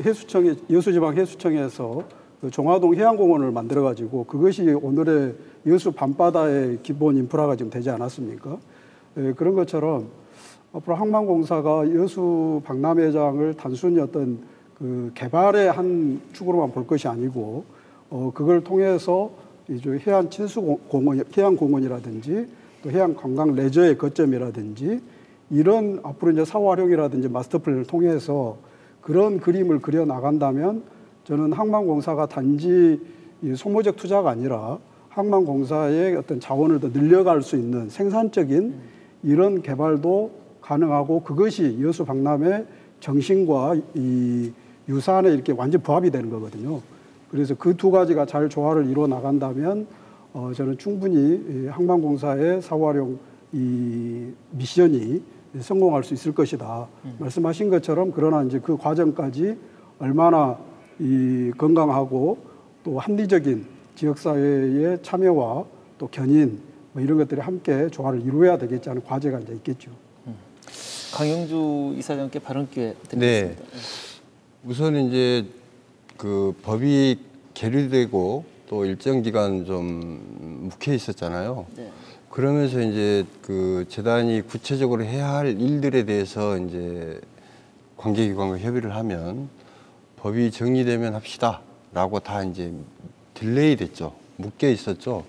해수청에 여수지방 해수청에서 그 종화동 해양공원을 만들어 가지고 그것이 오늘의 여수 밤바다의 기본 인프라가 지금 되지 않았습니까? 그런 것처럼 앞으로 항만공사가 여수 박람회장을 단순히 어떤 그 개발의 한 축으로만 볼 것이 아니고 그걸 통해서 이제 해안 친수공원, 해양공원이라든지 또 해양 관광 레저의 거점이라든지 이런 앞으로 이제 사후 활용이라든지 마스터 플랜을 통해서 그런 그림을 그려 나간다면 저는 항만공사가 단지 소모적 투자가 아니라 항만공사의 어떤 자원을 더 늘려갈 수 있는 생산적인 이런 개발도 가능하고 그것이 여수 박람회 정신과 이 유산에 이렇게 완전 부합이 되는 거거든요. 그래서 그 두 가지가 잘 조화를 이루어 나간다면 저는 충분히 항만공사의 사후 활용 이 미션이 성공할 수 있을 것이다. 말씀하신 것처럼 그러나 이제 그 과정까지 얼마나 이 건강하고 또 합리적인 지역사회의 참여와 또 견인 뭐 이런 것들이 함께 조화를 이루어야 되겠지 하는 과제가 이제 있겠죠. 강영주 이사장께 발언 기회 드리겠습니다. 네. 우선 이제 그 법이 계류되고 또 일정 기간 좀 묵혀 있었잖아요. 네. 그러면서 이제 그 재단이 구체적으로 해야 할 일들에 대해서 이제 관계기관과 협의를 하면 법이 정리되면 합시다라고 다 이제 딜레이 됐죠. 묶여 있었죠.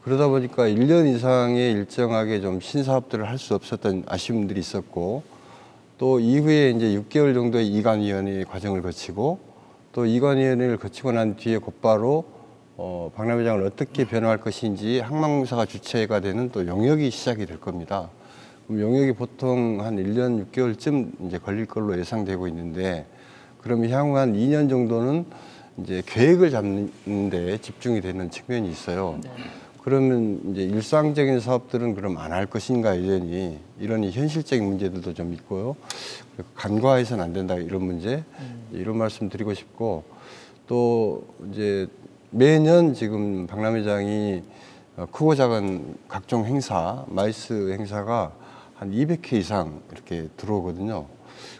그러다 보니까 1년 이상의 일정하게 좀 신사업들을 할 수 없었던 아쉬움들이 있었고 또 이후에 이제 6개월 정도의 이관위원회 과정을 거치고 또 이관위원회를 거치고 난 뒤에 곧바로 박람회장을 어떻게 변화할 것인지 항만공사가 주체가 되는 또 용역이 시작이 될 겁니다. 그럼 용역이 보통 한 1년 6개월쯤 이제 걸릴 걸로 예상되고 있는데 그러면 향후 한 2년 정도는 이제 계획을 잡는 데 집중이 되는 측면이 있어요. 네. 그러면 이제 일상적인 사업들은 그럼 안 할 것인가 여전히 이런 현실적인 문제들도 좀 있고요. 간과해서는 안 된다 이런 문제 이런 말씀 드리고 싶고 또 이제 매년 지금 박람회장이 크고 작은 각종 행사, 마이스 행사가 한 200회 이상 이렇게 들어오거든요.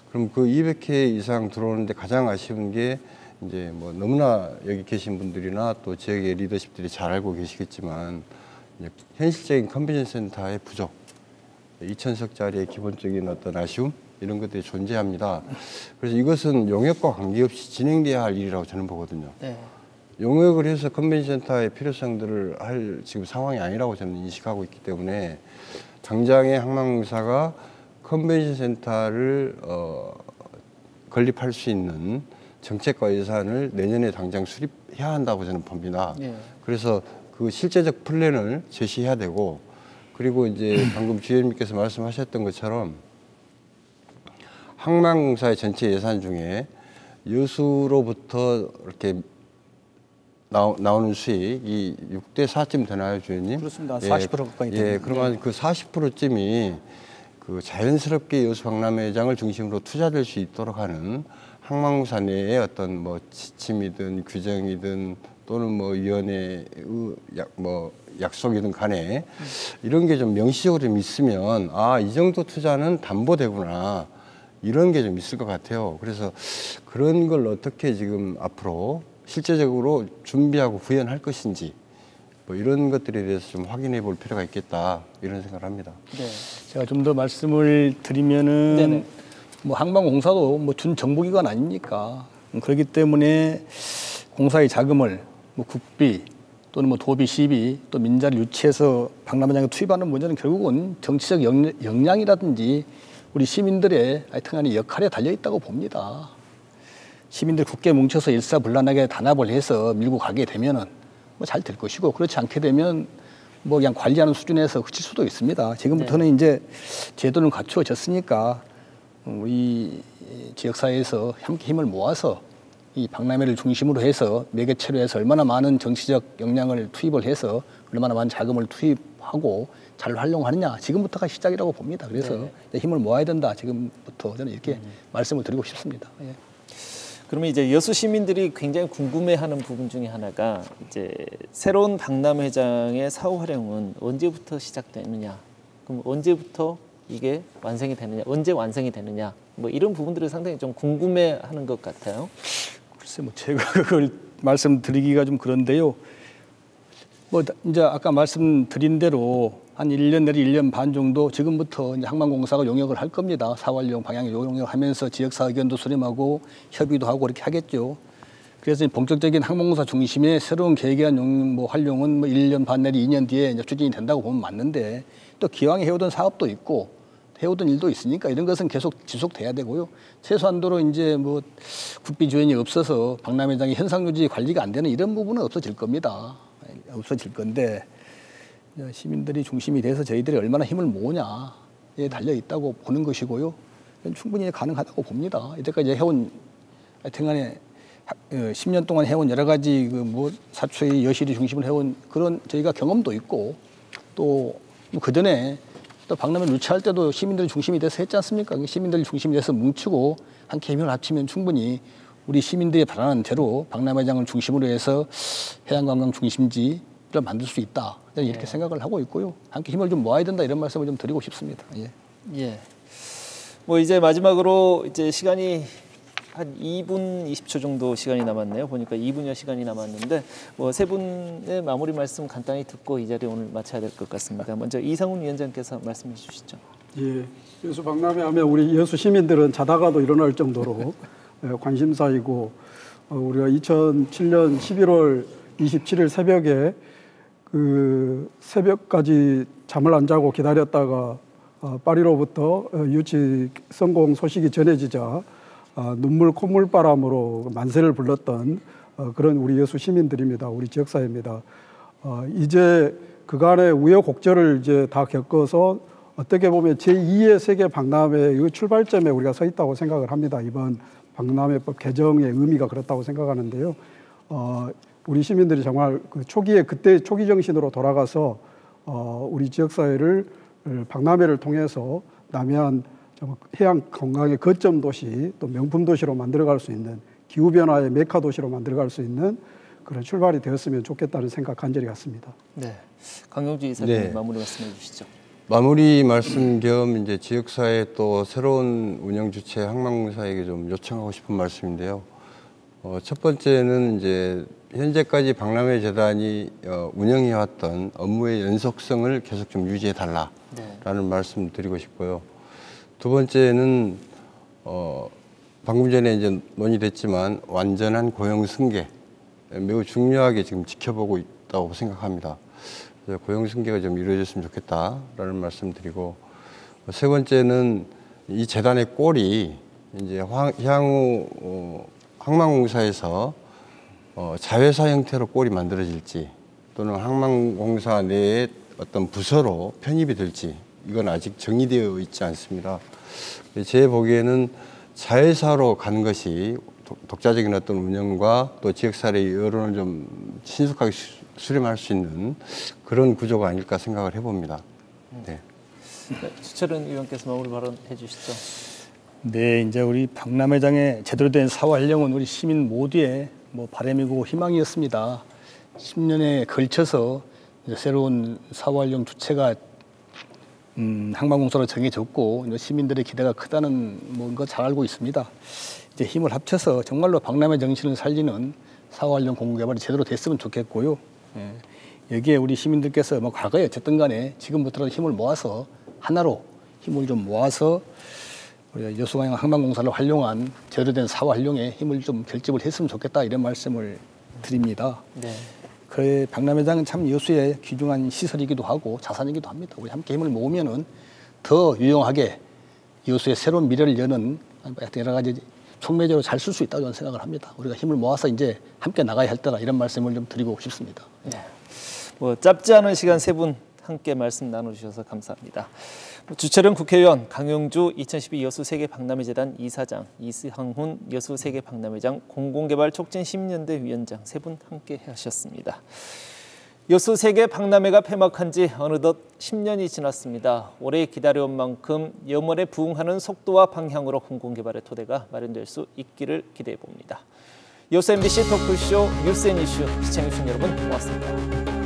그럼 그 200회 이상 들어오는데 가장 아쉬운 게 이제 뭐 너무나 여기 계신 분들이나 또 지역의 리더십들이 잘 알고 계시겠지만 이제 현실적인 컨벤션 센터의 부족, 2,000석짜리의 기본적인 어떤 아쉬움 이런 것들이 존재합니다. 그래서 이것은 용역과 관계없이 진행돼야 할 일이라고 저는 보거든요. 네. 용역을 해서 컨벤션 센터의 필요성들을 할 지금 상황이 아니라고 저는 인식하고 있기 때문에 당장의 항만공사가 컨벤션 센터를 건립할 수 있는 정책과 예산을 내년에 당장 수립해야 한다고 저는 봅니다. 네. 그래서 그 실제적 플랜을 제시해야 되고 그리고 이제 방금 주임님께서 말씀하셨던 것처럼 항만공사의 전체 예산 중에 여수로부터 이렇게 나오는 수익이 6대 4쯤 되나요, 주임님? 그렇습니다. 40% 가까이 됩니다. 예, 그러면 그 40%쯤이 그 자연스럽게 여수 박람회장을 중심으로 투자될 수 있도록 하는 항만공사 내의 어떤 뭐 지침이든 규정이든 또는 뭐 위원회의 약속이든 간에 이런 게 좀 명시적으로 좀 있으면 아, 이 정도 투자는 담보되구나 이런 게 좀 있을 것 같아요. 그래서 그런 걸 어떻게 지금 앞으로 실제적으로 준비하고 구현할 것인지 뭐 이런 것들에 대해서 좀 확인해 볼 필요가 있겠다 이런 생각을 합니다. 네. 제가 좀 더 말씀을 드리면은 네네. 뭐 항만공사도 뭐 준 정부기관 아닙니까? 그렇기 때문에 공사의 자금을 뭐 국비 또는 뭐 도비, 시비 또 민자를 유치해서 박람회장에 투입하는 문제는 결국은 정치적 역량이라든지 우리 시민들의 하여튼간에 역할에 달려 있다고 봅니다. 시민들 굳게 뭉쳐서 일사불란하게 단합을 해서 밀고 가게 되면은 뭐 잘 될 것이고 그렇지 않게 되면 뭐 그냥 관리하는 수준에서 그칠 수도 있습니다. 지금부터는 이제 제도는 갖추어졌으니까 우리 지역사회에서 함께 힘을 모아서 이 박람회를 중심으로 해서 매개체로 해서 얼마나 많은 정치적 역량을 투입을 해서 얼마나 많은 자금을 투입하고 잘 활용하느냐, 지금부터가 시작이라고 봅니다. 그래서 힘을 모아야 된다, 지금부터 저는 이렇게 말씀을 드리고 싶습니다. 예. 그러면 이제 여수 시민들이 굉장히 궁금해하는 부분 중에 하나가 이제 새로운 박람회장의 사후 활용은 언제부터 시작되느냐, 그럼 언제부터 이게 완성이 되느냐, 언제 완성이 되느냐, 뭐 이런 부분들을 상당히 좀 궁금해하는 것 같아요. 글쎄 뭐 제가 그걸 말씀드리기가 좀 그런데요. 뭐 이제 아까 말씀드린 대로 한 1년 내지 1년 반 정도 지금부터 이제 항만공사가 용역을 할 겁니다. 사활용 방향 용역을 하면서 지역사 의견도 수렴하고 협의도 하고 그렇게 하겠죠. 그래서 본격적인 항만공사 중심의 새로운 계획에 대한 활용은 뭐 1년 반 내지 2년 뒤에 이제 추진이 된다고 보면 맞는데, 또 기왕에 해오던 사업도 있고 해오던 일도 있으니까 이런 것은 계속 지속돼야 되고요. 최소한도로 이제 뭐 국비 지원이 없어서 박람회장이 현상 유지 관리가 안 되는 이런 부분은 없어질 겁니다. 없어질 건데, 시민들이 중심이 돼서 저희들이 얼마나 힘을 모으냐에 달려 있다고 보는 것이고요. 충분히 가능하다고 봅니다. 이때까지 해온, 하여튼간에 10년 동안 해온 여러 가지 그 뭐 사초의 여실이 중심으로 해온 그런 저희가 경험도 있고, 또 그 전에 또 박람회 유치할 때도 시민들이 중심이 돼서 했지 않습니까? 시민들이 중심이 돼서 뭉치고 함께 힘을 합치면 충분히 우리 시민들이 바라는 대로 박람회장을 중심으로 해서 해양관광 중심지를 만들 수 있다, 이렇게 생각을 하고 있고요. 함께 힘을 좀 모아야 된다, 이런 말씀을 좀 드리고 싶습니다. 예. 예. 뭐 이제 마지막으로 이제 시간이 한 2분 20초 정도 시간이 남았네요. 보니까 2분여 시간이 남았는데 뭐 세 분의 마무리 말씀 간단히 듣고 이 자리 오늘 마쳐야 될 것 같습니다. 먼저 이상훈 위원장께서 말씀해 주시죠. 예, 여수 박람회 하면 우리 여수 시민들은 자다가도 일어날 정도로 관심사이고, 우리가 2007년 11월 27일 새벽에 그 새벽까지 잠을 안 자고 기다렸다가 파리로부터 유치 성공 소식이 전해지자 눈물 콧물바람으로 만세를 불렀던 그런 우리 여수 시민들입니다. 우리 지역사회입니다. 이제 그간의 우여곡절을 이제 다 겪어서 어떻게 보면 제2의 세계 박람회의 출발점에 우리가 서 있다고 생각을 합니다. 이번 박람회법 개정의 의미가 그렇다고 생각하는데요. 우리 시민들이 정말 그 초기에 그때 초기 정신으로 돌아가서 우리 지역사회를 박람회를 통해서 남해안 해양 관광의 거점 도시, 또 명품 도시로 만들어갈 수 있는, 기후 변화의 메카 도시로 만들어갈 수 있는 그런 출발이 되었으면 좋겠다는 생각 간절히 갖습니다. 네, 강용주 이사님 마무리 말씀해 주시죠. 마무리 말씀 겸 이제 지역사회 또 새로운 운영 주체 항만공사에게 좀 요청하고 싶은 말씀인데요. 첫 번째는 이제 현재까지 박람회 재단이 운영해왔던 업무의 연속성을 계속 좀 유지해 달라라는 말씀 드리고 싶고요. 두 번째는 방금 전에 이제 논의됐지만 완전한 고용 승계, 매우 중요하게 지금 지켜보고 있다고 생각합니다. 그래서 고용 승계가 좀 이루어졌으면 좋겠다라는 말씀드리고, 세 번째는 이 재단의 꼴이 이제 향후 항만공사에서 자회사 형태로 꼴이 만들어질지, 또는 항만공사 내에 어떤 부서로 편입이 될지, 이건 아직 정의되어 있지 않습니다. 제 보기에는 자회사로 가는 것이 독자적인 어떤 운영과 또 지역사회의 여론을 좀 신속하게 수렴할 수 있는 그런 구조가 아닐까 생각을 해봅니다. 네. 주철은 의원께서 마무리 발언해 주시죠. 네, 이제 우리 박람회장의 제대로 된 사후 활용은 우리 시민 모두의 뭐 바람이고 희망이었습니다. 10년에 걸쳐서 이제 새로운 사후 활용 주체가 항만공사로 정해졌고, 시민들의 기대가 크다는 거 잘 알고 있습니다. 이제 힘을 합쳐서 정말로 박람회 정신을 살리는 사후 활용 공급개발이 제대로 됐으면 좋겠고요. 예. 여기에 우리 시민들께서 뭐 과거에 어쨌든 간에 지금부터라도 힘을 모아서 하나로 힘을 좀 모아서 우리가 여수광양 항만공사를 활용한 제대로 된 사후 활용에 힘을 좀 결집을 했으면 좋겠다, 이런 말씀을 드립니다. 네. 그 박람회장은 참 여수의 귀중한 시설이기도 하고 자산이기도 합니다. 우리 함께 힘을 모으면은 더 유용하게 여수의 새로운 미래를 여는 여러 가지 촉매제로 잘 쓸 수 있다고 저는 생각을 합니다. 우리가 힘을 모아서 이제 함께 나가야 할 때다, 이런 말씀을 좀 드리고 싶습니다. 네. 뭐 짧지 않은 시간 세 분 함께 말씀 나눠주셔서 감사합니다. 주철은 국회의원, 강용주 2012 여수세계박람회재단 이사장, 이상훈 여수세계박람회장 공공개발촉진시민연대 위원장 세 분 함께 하셨습니다. 여수세계박람회가 폐막한 지 어느덧 10년이 지났습니다. 오래 기다려온 만큼 염원에 부응하는 속도와 방향으로 공공개발의 토대가 마련될 수 있기를 기대해 봅니다. 여수 MBC 토크쇼 뉴스 앤 이슈 시청해주신 여러분 고맙습니다.